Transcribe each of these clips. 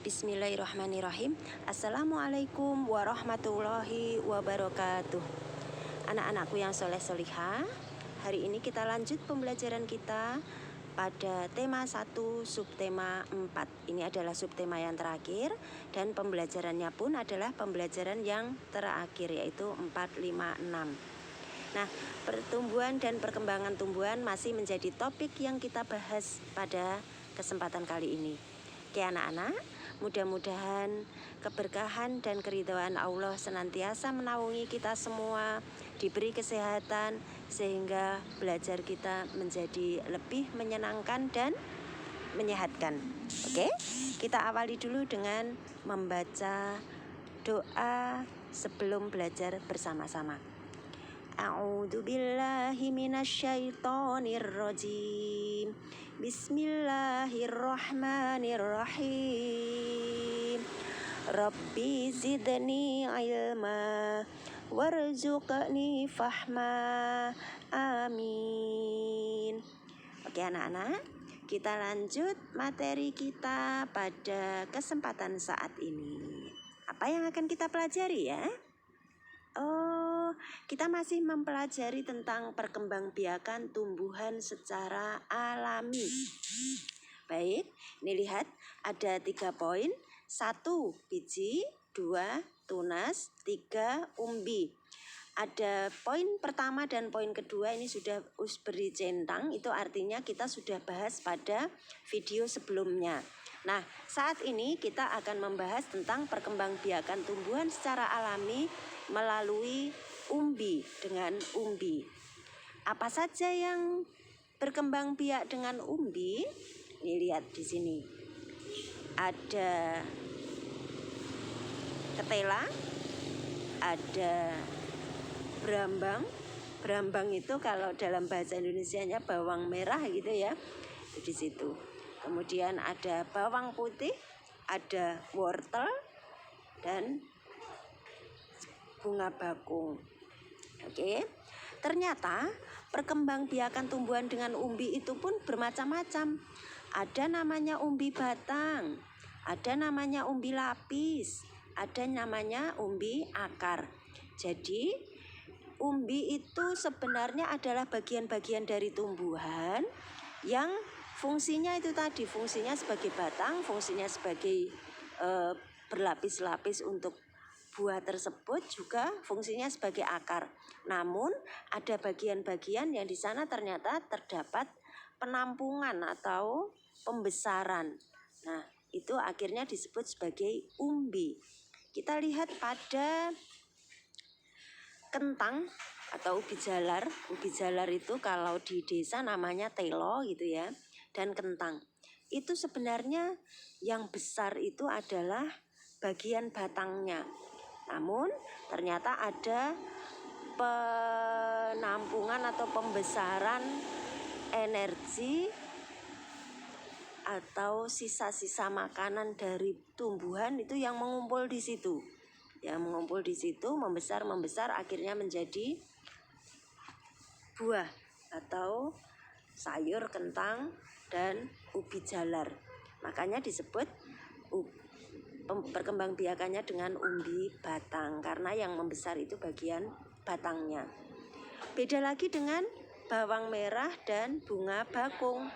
Bismillahirrahmanirrahim. Assalamualaikum warahmatullahi wabarakatuh. Anak-anakku yang soleh solihah, hari ini kita lanjut pembelajaran kita pada tema 1 subtema 4. Ini adalah subtema yang terakhir dan pembelajarannya pun adalah pembelajaran yang terakhir, yaitu 4, 5, 6. Nah, pertumbuhan dan perkembangan tumbuhan masih menjadi topik yang kita bahas pada kesempatan kali ini. Oke anak-anak, mudah-mudahan keberkahan dan keridhaan Allah senantiasa menaungi kita semua, diberi kesehatan sehingga belajar kita menjadi lebih menyenangkan dan menyehatkan. Oke, kita awali dulu dengan membaca doa sebelum belajar bersama-sama. A'udzu billahi minasyaitonir rajim. Bismillahirrahmanirrahim. Rabbi zidni ilma warzuqni fahma. Amin. Oke anak-anak, kita lanjut materi kita pada kesempatan saat ini. Apa yang akan kita pelajari ya? Kita masih mempelajari tentang perkembangbiakan tumbuhan secara alami. Baik, ini lihat ada 3 poin. 1 biji, 2 tunas, 3 umbi. Ada poin pertama dan poin kedua ini sudah beri centang, itu artinya kita sudah bahas pada video sebelumnya. Nah, saat ini kita akan membahas tentang perkembangbiakan tumbuhan secara alami melalui umbi dengan umbi. Apa saja yang berkembang biak dengan umbi? Nih lihat di sini. Ada ketela, ada berambang. Berambang itu kalau dalam bahasa Indonesianya bawang merah gitu ya. Itu di situ. Kemudian ada bawang putih, ada wortel dan bunga bakung. Oke. Ternyata perkembangbiakan tumbuhan dengan umbi itu pun bermacam-macam. Ada namanya umbi batang, ada namanya umbi lapis, ada namanya umbi akar. Jadi umbi itu sebenarnya adalah bagian-bagian dari tumbuhan yang fungsinya itu tadi, fungsinya sebagai batang, fungsinya sebagai berlapis-lapis untuk buah tersebut, juga fungsinya sebagai akar. Namun ada bagian-bagian yang di sana ternyata terdapat penampungan atau pembesaran. Nah, itu akhirnya disebut sebagai umbi. Kita lihat pada kentang atau ubi jalar. Ubi jalar itu kalau di desa namanya telo gitu ya. Dan kentang. Itu sebenarnya yang besar itu adalah bagian batangnya. Namun ternyata ada penampungan atau pembesaran energi atau sisa-sisa makanan dari tumbuhan itu yang mengumpul di situ. Yang mengumpul di situ membesar akhirnya menjadi buah atau sayur kentang dan ubi jalar. Makanya disebut perkembangbiakannya dengan umbi batang karena yang membesar itu bagian batangnya. Beda lagi dengan bawang merah dan bunga bakung.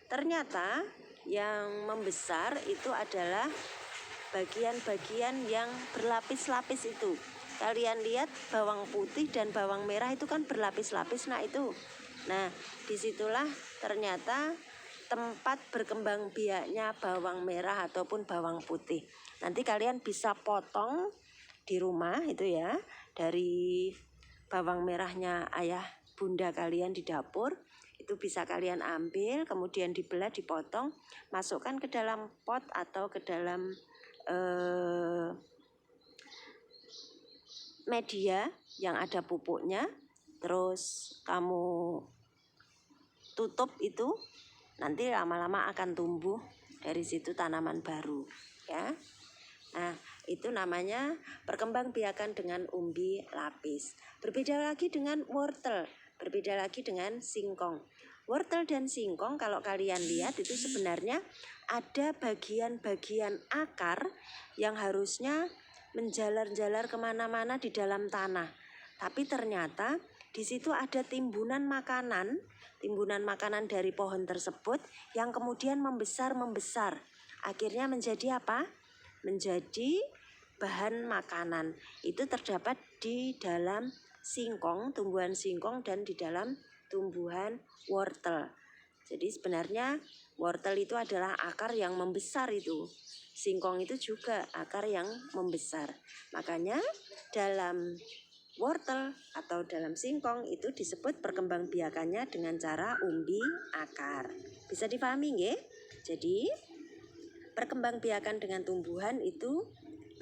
Ternyata yang membesar itu adalah bagian-bagian yang berlapis-lapis itu. Kalian lihat bawang putih dan bawang merah itu kan berlapis-lapis. Nah, disitulah ternyata tempat berkembang biaknya bawang merah ataupun bawang putih. Nanti kalian bisa potong di rumah itu ya, dari bawang merahnya ayah bunda kalian di dapur. Itu bisa kalian ambil, kemudian dibelah, dipotong, masukkan ke dalam pot atau ke dalam media yang ada pupuknya. Terus kamu tutup itu, nanti lama-lama akan tumbuh dari situ tanaman baru ya. Nah, itu namanya perkembangbiakan dengan umbi lapis. Berbeda lagi dengan wortel, berbeda lagi dengan singkong. Wortel dan singkong kalau kalian lihat itu sebenarnya ada bagian-bagian akar yang harusnya menjalar-jalar kemana-mana di dalam tanah. Tapi ternyata di situ ada timbunan makanan dari pohon tersebut yang kemudian membesar. Akhirnya menjadi apa? Menjadi bahan makanan. Itu terdapat di dalam singkong, tumbuhan singkong, dan di dalam tumbuhan wortel. Jadi sebenarnya wortel itu adalah akar yang membesar itu. Singkong itu juga akar yang membesar. Makanya dalam wortel atau dalam singkong itu disebut perkembangbiakannya dengan cara umbi akar. Bisa dipahami nggih? Jadi perkembangbiakan dengan tumbuhan itu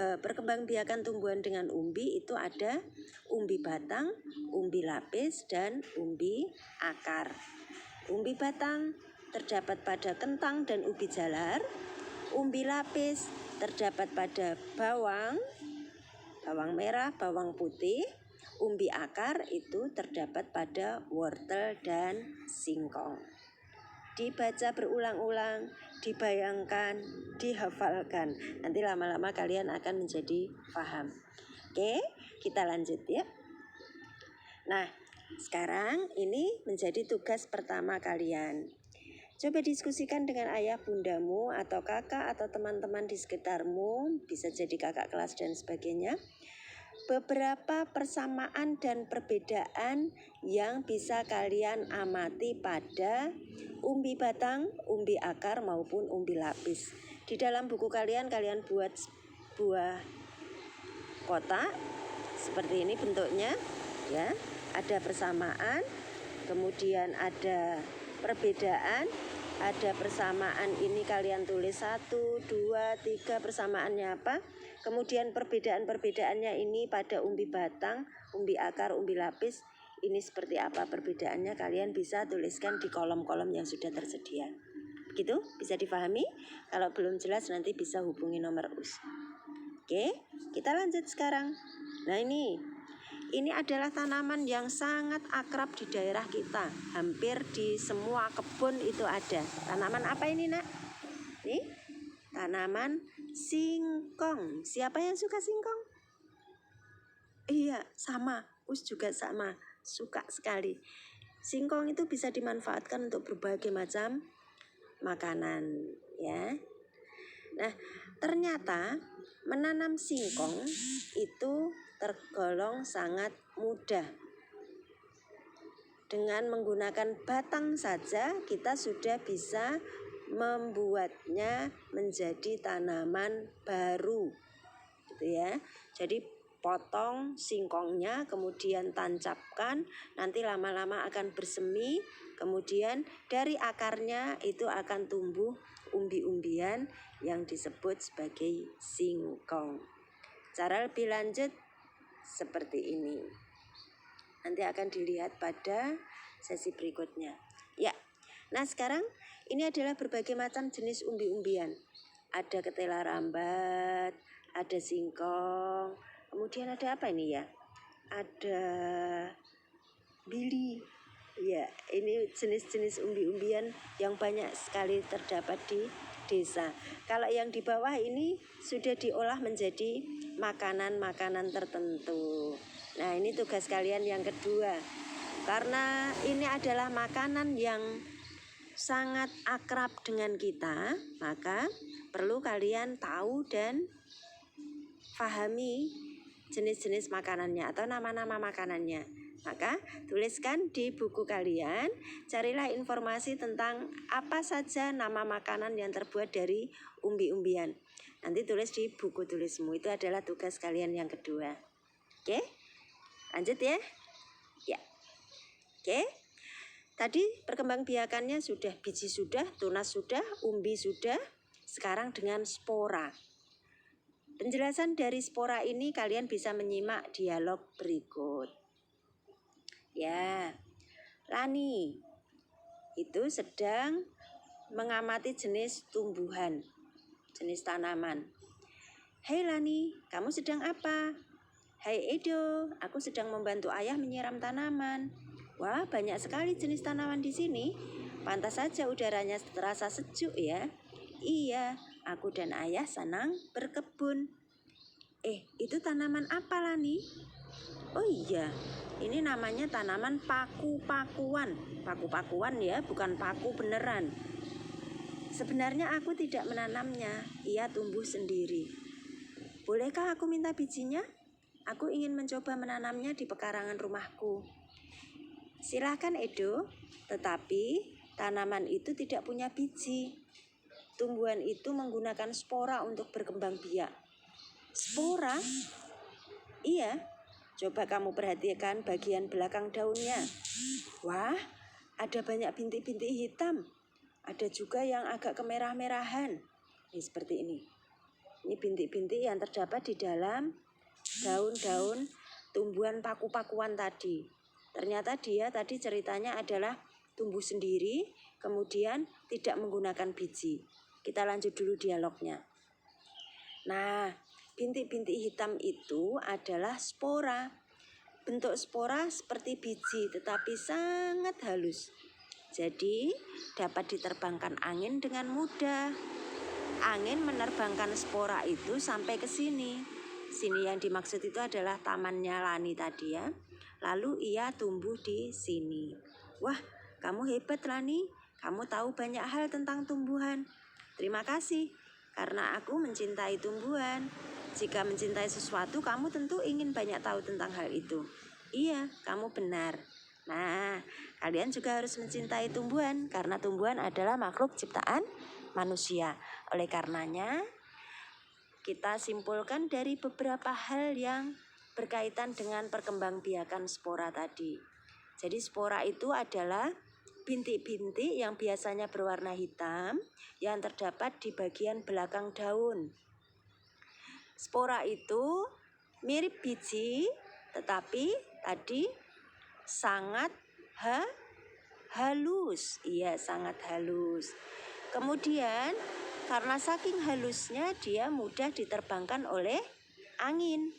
perkembangbiakan tumbuhan dengan umbi itu ada umbi batang, umbi lapis, dan umbi akar. Umbi batang terdapat pada kentang dan ubi jalar. Umbi lapis terdapat pada bawang merah, bawang putih. Umbi akar itu terdapat pada wortel dan singkong. Dibaca berulang-ulang, dibayangkan, dihafalkan. Nanti lama-lama kalian akan menjadi paham. Oke, kita lanjut ya. Nah, sekarang ini menjadi tugas pertama kalian. Coba diskusikan dengan ayah bundamu atau kakak atau teman-teman di sekitarmu, bisa jadi kakak kelas dan sebagainya. Beberapa persamaan dan perbedaan yang bisa kalian amati pada umbi batang, umbi akar maupun umbi lapis. Di dalam buku kalian buat buah kotak seperti ini bentuknya ya. Ada persamaan, kemudian ada perbedaan, ada persamaan ini kalian tulis 1, 2, 3 persamaannya apa. Kemudian perbedaan-perbedaannya ini pada umbi batang, umbi akar, umbi lapis ini seperti apa perbedaannya, kalian bisa tuliskan di kolom-kolom yang sudah tersedia. Begitu? Bisa dipahami? Kalau belum jelas nanti bisa hubungi nomor US. Oke, kita lanjut sekarang. Nah ini adalah tanaman yang sangat akrab di daerah kita. Hampir di semua kebun itu ada. Tanaman apa ini, Nak? Nih, tanaman singkong. Siapa yang suka singkong? Iya, sama. Us juga sama. Suka sekali. Singkong itu bisa dimanfaatkan untuk berbagai macam makanan, ya. Nah, ternyata menanam singkong itu tergolong sangat mudah. Dengan menggunakan batang saja kita sudah bisa membuatnya menjadi tanaman baru, gitu ya. Jadi potong singkongnya, kemudian tancapkan, nanti lama-lama akan bersemi, kemudian dari akarnya itu akan tumbuh umbi-umbian yang disebut sebagai singkong. Cara lebih lanjut seperti ini. Nanti akan dilihat pada sesi berikutnya. Ya. Nah, sekarang ini adalah berbagai macam jenis umbi-umbian. Ada ketela rambat, ada singkong, kemudian ada apa ini ya? Ada bili. Ya, ini jenis-jenis umbi-umbian yang banyak sekali terdapat di desa. Kalau yang di bawah ini sudah diolah menjadi makanan-makanan tertentu. Nah, ini tugas kalian yang kedua. Karena ini adalah makanan yang sangat akrab dengan kita, maka perlu kalian tahu dan pahami jenis-jenis makanannya atau nama-nama makanannya. Maka tuliskan di buku kalian, carilah informasi tentang apa saja nama makanan yang terbuat dari umbi-umbian. Nanti tulis di buku tulismu, itu adalah tugas kalian yang kedua. Oke, lanjut ya. Ya, oke. Tadi perkembangbiakannya sudah, biji sudah, tunas sudah, umbi sudah. Sekarang dengan spora. Penjelasan dari spora ini kalian bisa menyimak dialog berikut. Ya, Lani itu sedang mengamati jenis tumbuhan, jenis tanaman. Hei Lani, kamu sedang apa? Hai Edo, aku sedang membantu ayah menyiram tanaman. Wah, banyak sekali jenis tanaman di sini. Pantas saja udaranya terasa sejuk ya. Iya, aku dan ayah senang berkebun. Itu tanaman apa, Lani? Oh iya, ini namanya tanaman paku-pakuan. Paku-pakuan ya, bukan paku beneran. Sebenarnya aku tidak menanamnya, ia tumbuh sendiri. Bolehkah aku minta bijinya? Aku ingin mencoba menanamnya di pekarangan rumahku. Silahkan Edo, tetapi tanaman itu tidak punya biji. Tumbuhan itu menggunakan spora untuk berkembang biak. Spora? Iya, coba kamu perhatikan bagian belakang daunnya. Wah, ada banyak bintik-bintik hitam. Ada juga yang agak kemerah-merahan. Ini seperti ini. Ini bintik-bintik yang terdapat di dalam daun-daun tumbuhan paku-pakuan tadi. Ternyata dia tadi ceritanya adalah tumbuh sendiri, kemudian tidak menggunakan biji. Kita lanjut dulu dialognya. Nah, bintik-bintik hitam itu adalah spora. Bentuk spora seperti biji tetapi sangat halus. Jadi dapat diterbangkan angin dengan mudah. Angin menerbangkan spora itu sampai ke sini. Sini yang dimaksud itu adalah tamannya Lani tadi ya. Lalu ia tumbuh di sini. Wah, kamu hebat Lani. Kamu tahu banyak hal tentang tumbuhan. Terima kasih, karena aku mencintai tumbuhan. Jika mencintai sesuatu, kamu tentu ingin banyak tahu tentang hal itu. Iya, kamu benar. Nah, kalian juga harus mencintai tumbuhan, karena tumbuhan adalah makhluk ciptaan manusia. Oleh karenanya, kita simpulkan dari beberapa hal yang berkaitan dengan perkembangbiakan spora tadi. Jadi spora itu adalah bintik-bintik yang biasanya berwarna hitam yang terdapat di bagian belakang daun. Spora itu mirip biji, tetapi tadi sangat halus. Iya, sangat halus. Kemudian karena saking halusnya dia mudah diterbangkan oleh angin.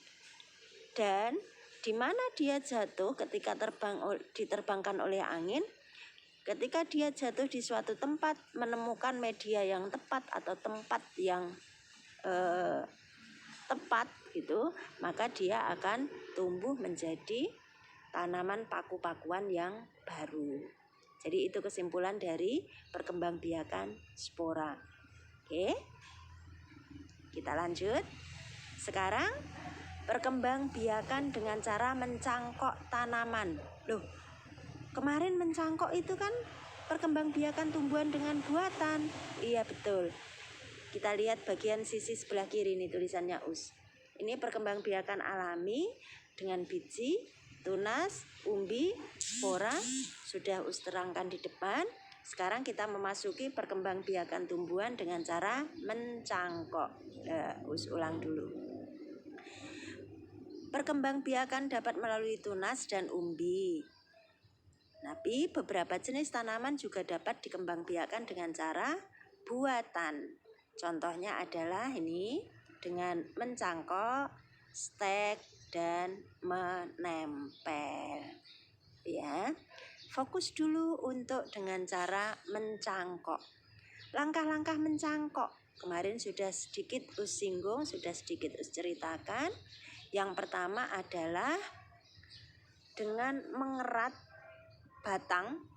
Dan di mana dia jatuh ketika diterbangkan oleh angin? Ketika dia jatuh di suatu tempat, menemukan media yang tepat atau tempat yang tepat gitu, maka dia akan tumbuh menjadi tanaman paku-pakuan yang baru. Jadi itu kesimpulan dari perkembangbiakan spora. Oke, kita lanjut. Sekarang perkembangbiakan dengan cara mencangkok tanaman. Loh, kemarin mencangkok itu kan perkembangbiakan tumbuhan dengan buatan. Iya betul. Kita lihat bagian sisi sebelah kiri ini tulisannya Us. Ini perkembangbiakan alami dengan biji, tunas, umbi, spora. Sudah Us terangkan di depan. Sekarang kita memasuki perkembangbiakan tumbuhan dengan cara mencangkok. Us ulang dulu. Perkembangbiakan dapat melalui tunas dan umbi. Tapi beberapa jenis tanaman juga dapat dikembangbiakan dengan cara buatan. Contohnya adalah ini dengan mencangkok, stek, dan menempel. Ya, fokus dulu untuk dengan cara mencangkok. Langkah-langkah mencangkok kemarin sudah sedikit Us singgung, sudah sedikit Us ceritakan. Yang pertama adalah dengan mengerat batang,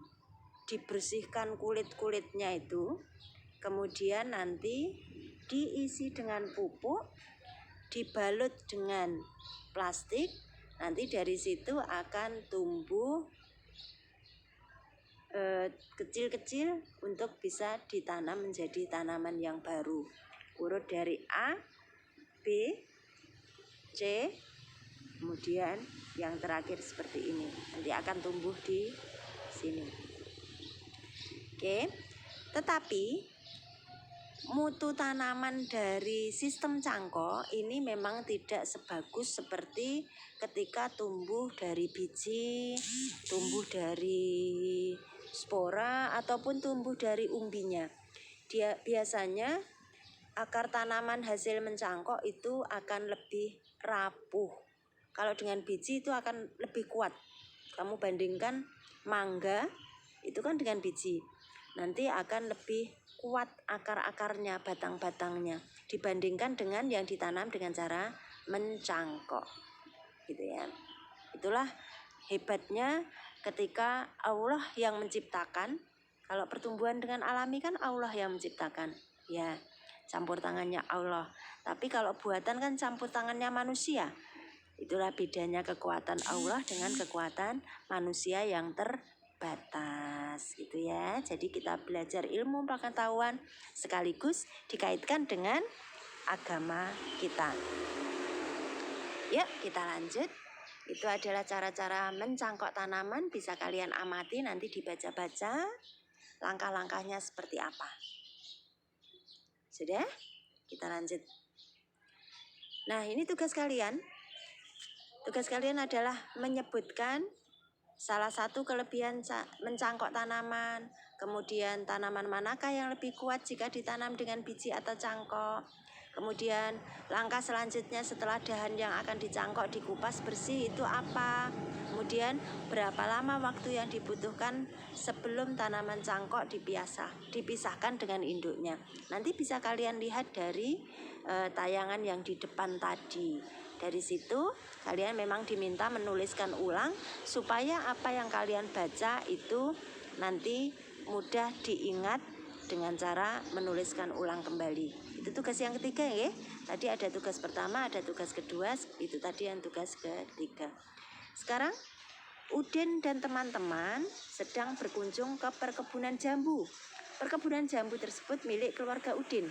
dibersihkan kulit-kulitnya itu, kemudian nanti diisi dengan pupuk, dibalut dengan plastik, nanti dari situ akan tumbuh kecil-kecil untuk bisa ditanam menjadi tanaman yang baru. Urut dari A, B, C, kemudian yang terakhir seperti ini. Nanti akan tumbuh di sini. Oke. Tetapi mutu tanaman dari sistem cangkok ini memang tidak sebagus seperti ketika tumbuh dari biji, tumbuh dari spora ataupun tumbuh dari umbinya. Dia biasanya akar tanaman hasil mencangkok itu akan lebih rapuh. Kalau dengan biji itu akan lebih kuat. Kamu bandingkan mangga itu kan dengan biji, nanti akan lebih kuat akar-akarnya, batang-batangnya dibandingkan dengan yang ditanam dengan cara mencangkok, gitu ya. Itulah hebatnya ketika Allah yang menciptakan. Kalau pertumbuhan dengan alami kan Allah yang menciptakan, ya, campur tangannya Allah. Tapi kalau buatan kan campur tangannya manusia. Itulah bedanya kekuatan Allah dengan kekuatan manusia yang terbatas, gitu ya. Jadi kita belajar ilmu pengetahuan sekaligus dikaitkan dengan agama kita. Yuk kita lanjut. Itu adalah cara-cara mencangkok tanaman, bisa kalian amati nanti dibaca-baca langkah-langkahnya seperti apa. Sudah? Kita lanjut. Nah, ini tugas kalian. Tugas kalian adalah menyebutkan salah satu kelebihan mencangkok tanaman, kemudian tanaman manakah yang lebih kuat jika ditanam dengan biji atau cangkok. Kemudian langkah selanjutnya setelah dahan yang akan dicangkok dikupas bersih itu apa. Kemudian berapa lama waktu yang dibutuhkan sebelum tanaman cangkok dipisahkan dengan induknya. Nanti bisa kalian lihat dari tayangan yang di depan tadi. Dari situ kalian memang diminta menuliskan ulang supaya apa yang kalian baca itu nanti mudah diingat dengan cara menuliskan ulang kembali. Itu tugas yang ketiga ya. Tadi ada tugas pertama, ada tugas kedua, itu tadi yang tugas ketiga. Sekarang Udin dan teman-teman sedang berkunjung ke perkebunan jambu. Perkebunan jambu tersebut milik keluarga Udin.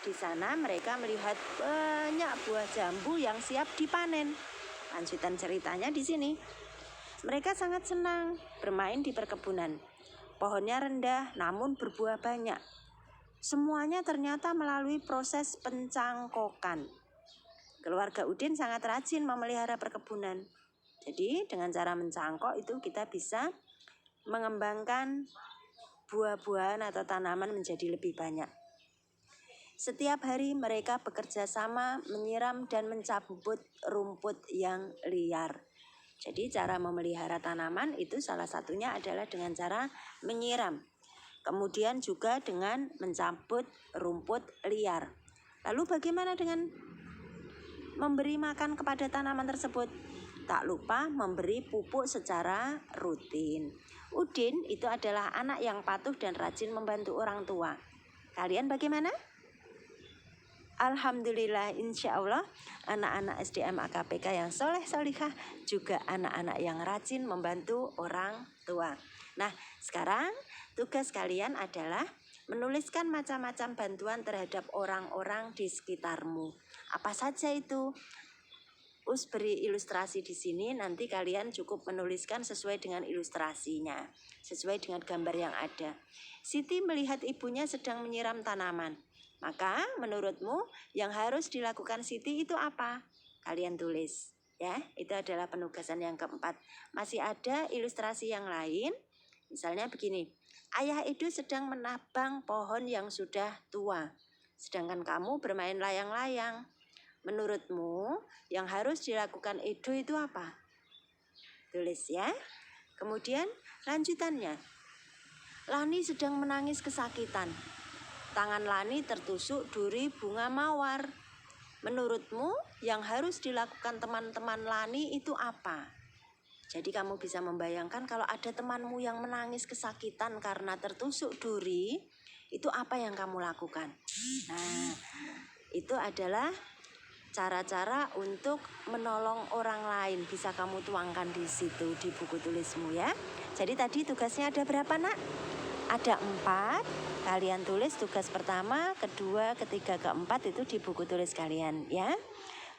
Di sana mereka melihat banyak buah jambu yang siap dipanen. Lanjutan ceritanya di sini. Mereka sangat senang bermain di perkebunan. Pohonnya rendah namun berbuah banyak. Semuanya ternyata melalui proses pencangkokan. Keluarga Udin sangat rajin memelihara perkebunan. Jadi dengan cara mencangkok itu kita bisa mengembangkan buah-buahan atau tanaman menjadi lebih banyak. Setiap hari mereka bekerja sama menyiram dan mencabut rumput yang liar. Jadi cara memelihara tanaman itu salah satunya adalah dengan cara menyiram. Kemudian juga dengan mencabut rumput liar. Lalu bagaimana dengan memberi makan kepada tanaman tersebut? Tak lupa memberi pupuk secara rutin. Udin itu adalah anak yang patuh dan rajin membantu orang tua. Kalian bagaimana? Alhamdulillah, insya Allah anak-anak SDM AKPK yang soleh solihah juga anak-anak yang rajin membantu orang tua. Nah, sekarang tugas kalian adalah menuliskan macam-macam bantuan terhadap orang-orang di sekitarmu. Apa saja itu? Us beri ilustrasi di sini, nanti kalian cukup menuliskan sesuai dengan ilustrasinya, sesuai dengan gambar yang ada. Siti melihat ibunya sedang menyiram tanaman. Maka menurutmu yang harus dilakukan Siti itu apa? Kalian tulis ya. Itu adalah penugasan yang keempat. Masih ada ilustrasi yang lain. Misalnya begini. Ayah itu sedang menabang pohon yang sudah tua, sedangkan kamu bermain layang-layang. Menurutmu yang harus dilakukan Edo itu apa? Tulis ya. Kemudian lanjutannya. Lani sedang menangis kesakitan. Tangan Lani tertusuk duri bunga mawar. Menurutmu yang harus dilakukan teman-teman Lani itu apa? Jadi kamu bisa membayangkan kalau ada temanmu yang menangis kesakitan karena tertusuk duri, itu apa yang kamu lakukan? Nah, itu adalah cara-cara untuk menolong orang lain. Bisa kamu tuangkan di situ di buku tulismu ya. Jadi tadi tugasnya ada berapa nak? Ada 4. Kalian tulis tugas pertama, kedua, ketiga, keempat itu di buku tulis kalian ya.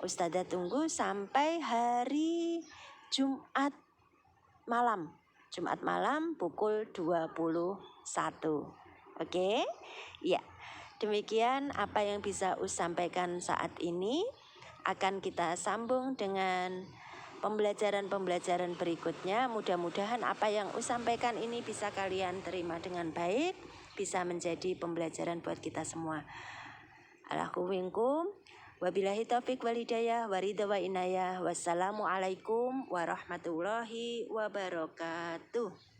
Ustazah tunggu sampai hari Jumat malam. Jumat malam pukul 21. Oke? Ya. Demikian apa yang bisa Us sampaikan saat ini. Akan kita sambung dengan pembelajaran-pembelajaran berikutnya. Mudah-mudahan apa yang Us sampaikan ini bisa kalian terima dengan baik, bisa menjadi pembelajaran buat kita semua. Alaikum minkum, wabillahi taufiq wal hidayah, waridha wa inayah. Wassalamualaikum warahmatullahi wabarakatuh.